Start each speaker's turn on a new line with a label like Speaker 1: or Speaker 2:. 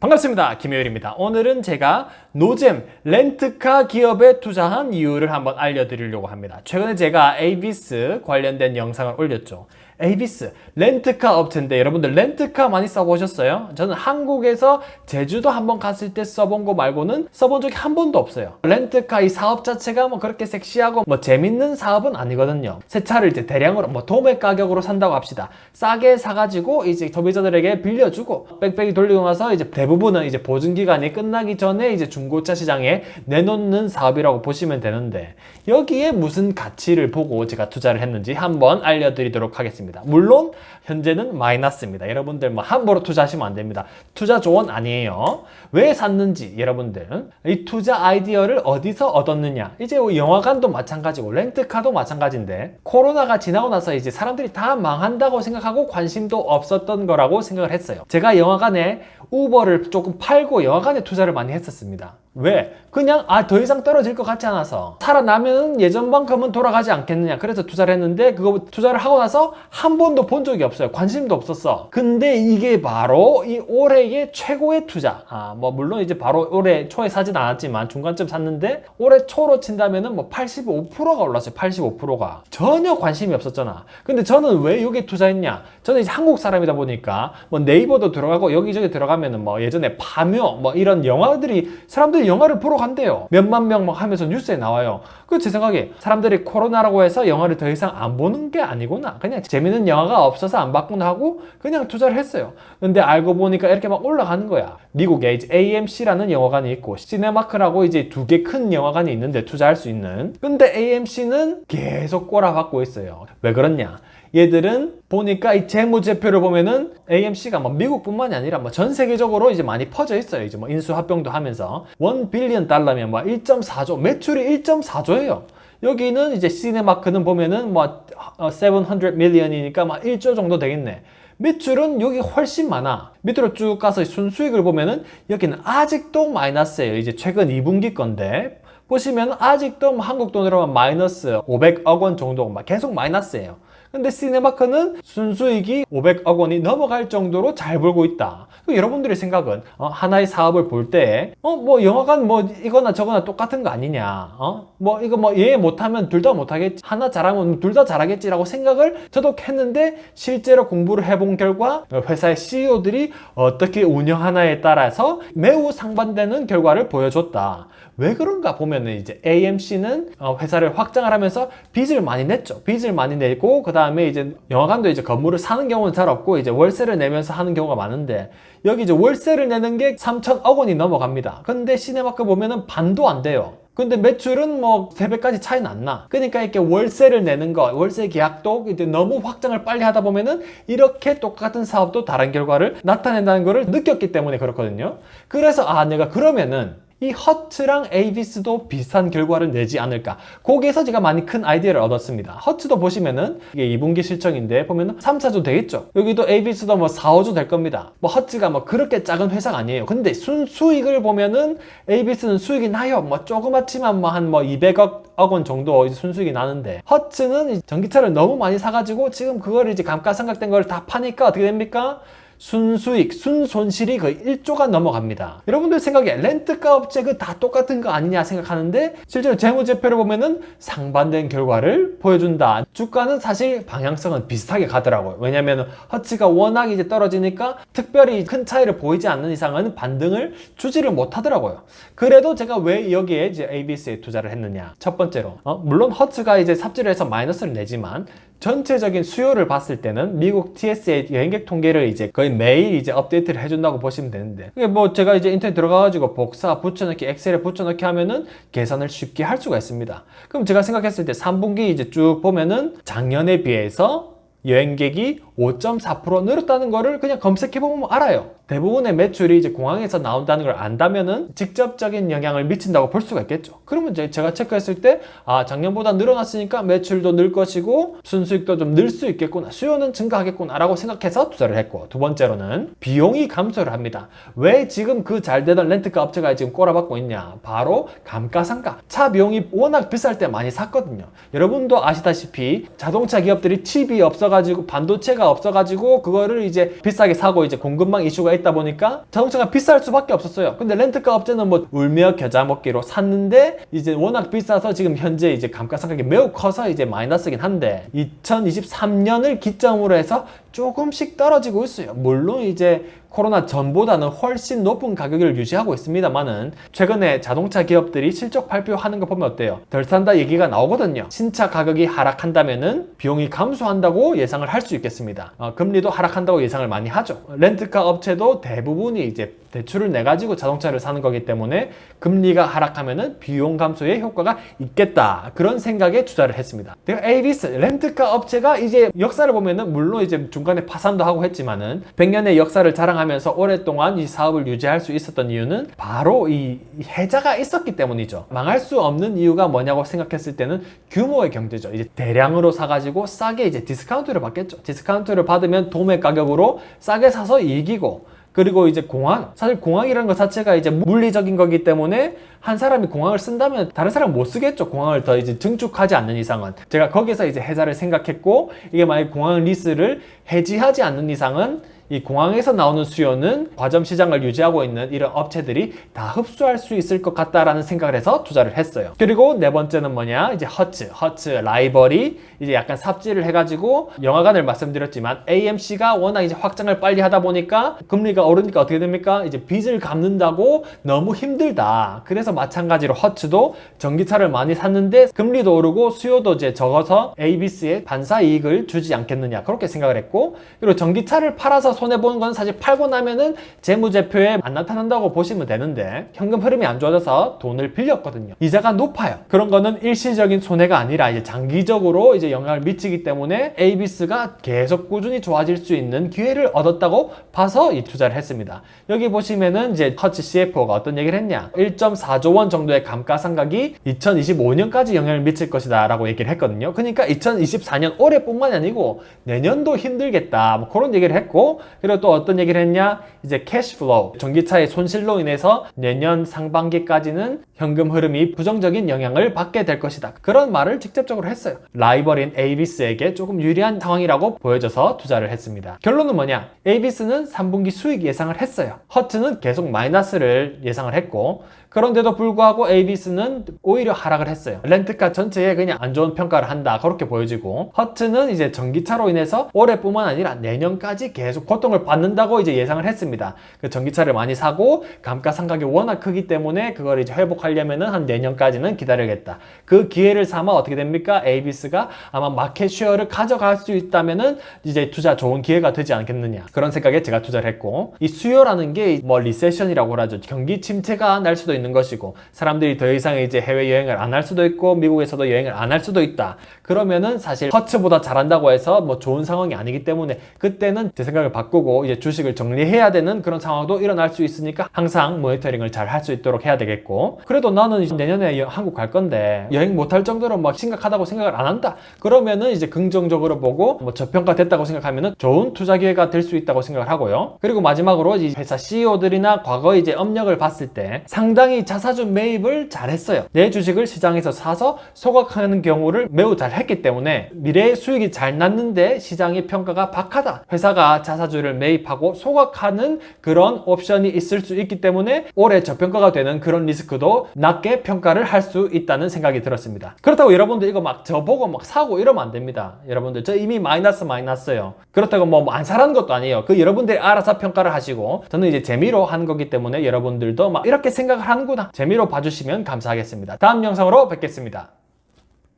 Speaker 1: 반갑습니다. 김효일입니다. 오늘은 제가 노잼 렌트카 기업에 투자한 이유를 한번 알려드리려고 합니다. 최근에 제가 에이비스 관련된 영상을 올렸죠. 에이비스 렌트카 업체인데 여러분들 렌트카 많이 써보셨어요? 저는 한국에서 제주도 한번 갔을 때 써본 거 말고는 써본 적이 한 번도 없어요. 렌트카 이 사업 자체가 뭐 그렇게 섹시하고 뭐 재밌는 사업은 아니거든요. 새 차를 이제 대량으로 뭐 도매 가격으로 산다고 합시다. 싸게 사가지고 이제 소비자들에게 빌려주고 뺑뺑이 돌리고 나서 이제 대부분은 이제 보증기간이 끝나기 전에 이제 중고차 시장에 내놓는 사업이라고 보시면 되는데 여기에 무슨 가치를 보고 제가 투자를 했는지 한번 알려드리도록 하겠습니다. 물론 현재는 마이너스입니다. 여러분들 뭐 함부로 투자하시면 안 됩니다. 투자 조언 아니에요. 왜 샀는지 여러분들 이 투자 아이디어를 어디서 얻었느냐, 이제 영화관도 마찬가지고 렌트카도 마찬가지인데 코로나가 지나고 나서 이제 사람들이 다 망한다고 생각하고 관심도 없었던 거라고 생각을 했어요. 제가 영화관에 우버를 조금 팔고 영화관에 투자를 많이 했었습니다. 왜? 그냥 더 이상 떨어질 것 같지 않아서 살아나면 예전만큼은 돌아가지 않겠느냐, 그래서 투자를 했는데 그거 투자를 하고 나서 한 번도 본 적이 없어요. 관심도 없었어. 근데 이게 바로 이 올해의 최고의 투자. 뭐 물론 이제 바로 올해 초에 사진 않았지만 중간쯤 샀는데 올해 초로 친다면은 뭐 85%가 올랐어요. 85%가 전혀 관심이 없었잖아. 근데 저는 왜 여기에 투자했냐? 저는 이제 한국 사람이다 보니까 뭐 네이버도 들어가고 여기저기 들어가면은 뭐 예전에 파묘 뭐 이런 영화들이 사람들이 영화를 보러 간대요. 몇만 명 막 하면서 뉴스에 나와요. 그 제 생각에 사람들이 코로나라고 해서 영화를 더 이상 안 보는 게 아니구나, 그냥 재밌는 영화가 없어서 안 봤구나 하고 그냥 투자를 했어요. 근데 알고 보니까 이렇게 막 올라가는 거야. 미국에 이제 AMC라는 영화관이 있고 시네마크라고 이제 두 개 큰 영화관이 있는데 투자할 수 있는. 근데 AMC는 계속 꼬라박고 있어요. 왜 그렇냐? 얘들은 보니까 이 재무제표를 보면은 AMC가 뭐 미국뿐만이 아니라 뭐 전 세계적으로 이제 많이 퍼져 있어요. 이제 뭐 인수합병도 하면서 $1 빌리언 뭐 1.4조, 매출이 1.4조예요. 여기는 이제 시네마크는 보면은 뭐 700 밀리언이니까 막 1조 정도 되겠네. 매출은 여기 훨씬 많아. 밑으로 쭉 가서 순수익을 보면은 여기는 아직도 마이너스예요. 이제 최근 2분기 건데 보시면 아직도 뭐 한국 돈으로 마이너스 500억 원 정도 막 계속 마이너스예요. 근데 시네마크는 순수익이 500억 원이 넘어갈 정도로 잘 벌고 있다. 여러분들의 생각은 하나의 사업을 볼 때 뭐 영화관 뭐 이거나 저거나 똑같은 거 아니냐, 뭐 이거 뭐 얘 못하면 둘 다 못하겠지, 하나 잘하면 둘 다 잘하겠지라고 생각을 저도 했는데 실제로 공부를 해본 결과 회사의 CEO들이 어떻게 운영하나에 따라서 매우 상반되는 결과를 보여줬다. 왜 그런가 보면은 이제 AMC는 회사를 확장을 하면서 빚을 많이 냈죠. 빚을 많이 내고 그 다음에 이제 영화관도 이제 건물을 사는 경우는 잘 없고 이제 월세를 내면서 하는 경우가 많은데 여기 이제 월세를 내는 게 3천억 원이 넘어갑니다. 근데 시네마크 보면은 반도 안 돼요. 근데 매출은 뭐 3배까지 차이는 안 나. 그러니까 이렇게 월세를 내는 거, 월세 계약도 이제 너무 확장을 빨리 하다 보면은 이렇게 똑같은 사업도 다른 결과를 나타낸다는 거를 느꼈기 때문에 그렇거든요. 그래서 내가 그러면은 이 허츠랑 에이비스도 비슷한 결과를 내지 않을까. 거기에서 제가 많이 큰 아이디어를 얻었습니다. 허츠도 보시면은 이게 2분기 실적인데 보면은 3, 4조 되겠죠. 여기도 에이비스도 뭐 4, 5조 될 겁니다. 뭐 허츠가 뭐 그렇게 작은 회사가 아니에요. 근데 순수익을 보면은 에이비스는 수익이 나요. 뭐 조그맣지만 뭐 한 뭐 200억 원 정도 순수익이 나는데 허츠는 전기차를 너무 많이 사가지고 지금 그거를 이제 감가상각된 걸 다 파니까 어떻게 됩니까? 순수익, 순손실이 거의 1조가 넘어갑니다. 여러분들 생각에 렌트카 업체 그 다 똑같은 거 아니냐 생각하는데 실제로 재무제표를 보면은 상반된 결과를 보여준다. 주가는 사실 방향성은 비슷하게 가더라고요. 왜냐면 허츠가 워낙 이제 떨어지니까 특별히 큰 차이를 보이지 않는 이상은 반등을 주지를 못하더라고요. 그래도 제가 왜 여기에 이제 ABS에 투자를 했느냐. 첫 번째로 물론 허츠가 이제 삽질을 해서 마이너스를 내지만 전체적인 수요를 봤을 때는 미국 TSA 여행객 통계를 이제 거의 매일 이제 업데이트를 해준다고 보시면 되는데, 이게 뭐 제가 이제 인터넷 들어가가지고 복사, 붙여넣기, 엑셀에 붙여넣기 하면은 계산을 쉽게 할 수가 있습니다. 그럼 제가 생각했을 때 3분기 이제 쭉 보면은 작년에 비해서 여행객이 5.4% 늘었다는 거를 그냥 검색해보면 알아요. 대부분의 매출이 이제 공항에서 나온다는 걸 안다면은 직접적인 영향을 미친다고 볼 수가 있겠죠. 그러면 이제 제가 체크했을 때 작년보다 늘어났으니까 매출도 늘 것이고 순수익도 좀 늘 수 있겠구나, 수요는 증가하겠구나 라고 생각해서 투자를 했고, 두 번째로는 비용이 감소를 합니다. 왜 지금 그 잘되던 렌트카 업체가 지금 꼬라박고 있냐? 바로 감가상각. 차 비용이 워낙 비쌀 때 많이 샀거든요. 여러분도 아시다시피 자동차 기업들이 칩이 없어가지고 없어가지고 반도체가 없어가지고 그거를 이제 비싸게 사고 이제 공급망 이슈가 있다 보니까 자동차가 비쌀 수밖에 없었어요. 근데 렌트카 업체는 뭐 울며 겨자 먹기로 샀는데 이제 워낙 비싸서 지금 현재 이제 감가상각이 매우 커서 이제 마이너스긴 한데 2023년을 기점으로 해서 조금씩 떨어지고 있어요. 물론 이제 코로나 전보다는 훨씬 높은 가격을 유지하고 있습니다만은 최근에 자동차 기업들이 실적 발표하는 거 보면 어때요? 덜 산다 얘기가 나오거든요. 신차 가격이 하락한다면은 비용이 감소한다고 예상을 할 수 있겠습니다. 금리도 하락한다고 예상을 많이 하죠. 렌트카 업체도 대부분이 이제 대출을 내 가지고 자동차를 사는 거기 때문에 금리가 하락하면은 비용 감소에 효과가 있겠다. 그런 생각에 투자를 했습니다. 내가 에이비스 렌트카 업체가 이제 역사를 보면은 물론 이제 중간에 파산도 하고 했지만은 100년의 역사를 자랑하면서 오랫동안 이 사업을 유지할 수 있었던 이유는 바로 이 혜자가 있었기 때문이죠. 망할 수 없는 이유가 뭐냐고 생각했을 때는 규모의 경제죠. 이제 대량으로 사가지고 싸게 이제 디스카운트를 받겠죠. 디스카운트를 받으면 도매 가격으로 싸게 사서 이기고, 그리고 이제 공항, 사실 공항이라는 것 자체가 이제 물리적인 거기 때문에 한 사람이 공항을 쓴다면 다른 사람은 못 쓰겠죠. 공항을 더 이제 증축하지 않는 이상은. 제가 거기서 이제 혜자를 생각했고, 이게 만약 공항 리스를 해지하지 않는 이상은 이 공항에서 나오는 수요는 과점 시장을 유지하고 있는 이런 업체들이 다 흡수할 수 있을 것 같다라는 생각을 해서 투자를 했어요. 그리고 네 번째는 뭐냐, 이제 허츠 라이벌이 이제 약간 삽질을 해가지고 영화관을 말씀드렸지만 AMC가 워낙 이제 확장을 빨리 하다 보니까 금리가 오르니까 어떻게 됩니까? 이제 빚을 갚는다고 너무 힘들다. 그래서 마찬가지로 허츠도 전기차를 많이 샀는데 금리도 오르고 수요도 이제 적어서 에이비스에 반사 이익을 주지 않겠느냐, 그렇게 생각을 했고, 그리고 전기차를 팔아서 손해보는 건 사실 팔고 나면은 재무제표에 안 나타난다고 보시면 되는데 현금 흐름이 안 좋아져서 돈을 빌렸거든요. 이자가 높아요. 그런 거는 일시적인 손해가 아니라 이제 장기적으로 이제 영향을 미치기 때문에 에이비스가 계속 꾸준히 좋아질 수 있는 기회를 얻었다고 봐서 이 투자를 했습니다. 여기 보시면은 이제 허츠 CFO가 어떤 얘기를 했냐, 1.4조 원 정도의 감가상각이 2025년까지 영향을 미칠 것이다 라고 얘기를 했거든요. 그러니까 2024년 올해뿐만이 아니고 내년도 힘들겠다, 뭐 그런 얘기를 했고, 그리고 또 어떤 얘기를 했냐, 이제 캐시플로우, 전기차의 손실로 인해서 내년 상반기까지는 현금 흐름이 부정적인 영향을 받게 될 것이다, 그런 말을 직접적으로 했어요. 라이벌인 에이비스에게 조금 유리한 상황이라고 보여져서 투자를 했습니다. 결론은 뭐냐, 에이비스는 3분기 수익 예상을 했어요. 허츠는 계속 마이너스를 예상을 했고, 그런데도 불구하고 에이비스는 오히려 하락을 했어요. 렌트카 전체에 그냥 안 좋은 평가를 한다, 그렇게 보여지고, 허츠는 이제 전기차로 인해서 올해뿐만 아니라 내년까지 계속 고통을 받는다고 이제 예상을 했습니다. 그 전기차를 많이 사고 감가상각이 워낙 크기 때문에 그걸 이제 회복하려면은 한 내년까지는 기다려야겠다. 그 기회를 삼아 어떻게 됩니까? 에이비스가 아마 마켓 쉐어를 가져갈 수 있다면은 이제 투자 좋은 기회가 되지 않겠느냐, 그런 생각에 제가 투자를 했고, 이 수요라는 게 뭐 리세션이라고 하죠. 경기 침체가 날 수도 있는 것이고, 사람들이 더 이상 이제 해외여행을 안 할 수도 있고, 미국에서도 여행을 안 할 수도 있다. 그러면은 사실 허츠보다 잘한다고 해서 뭐 좋은 상황이 아니기 때문에 그때는 제 생각을 바꾸고 이제 주식을 정리해야 되는 그런 상황도 일어날 수 있으니까 항상 모니터링을 잘 할 수 있도록 해야 되겠고, 그래도 나는 이제 내년에 한국 갈 건데 여행 못할 정도로 막 심각하다고 생각을 안 한다, 그러면은 이제 긍정적으로 보고 뭐 저평가됐다고 생각하면은 좋은 투자 기회가 될 수 있다고 생각을 하고요. 그리고 마지막으로 이 회사 CEO들이나 과거 이제 업력을 봤을 때 상당히 자사주 매입을 잘했어요. 내 주식을 시장에서 사서 소각하는 경우를 매우 잘 했기 때문에 미래의 수익이 잘 났는데 시장의 평가가 박하다, 회사가 자사주를 매입하고 소각하는 그런 옵션이 있을 수 있기 때문에 올해 저평가가 되는 그런 리스크도 낮게 평가를 할 수 있다는 생각이 들었습니다. 그렇다고 여러분들 이거 막 저보고 막 사고 이러면 안 됩니다. 여러분들 저 이미 마이너스예요. 그렇다고 뭐 안 사라는 것도 아니에요. 그 여러분들이 알아서 평가를 하시고, 저는 이제 재미로 하는 거기 때문에 여러분들도 막 이렇게 생각을 하는구나, 재미로 봐주시면 감사하겠습니다. 다음 영상으로 뵙겠습니다.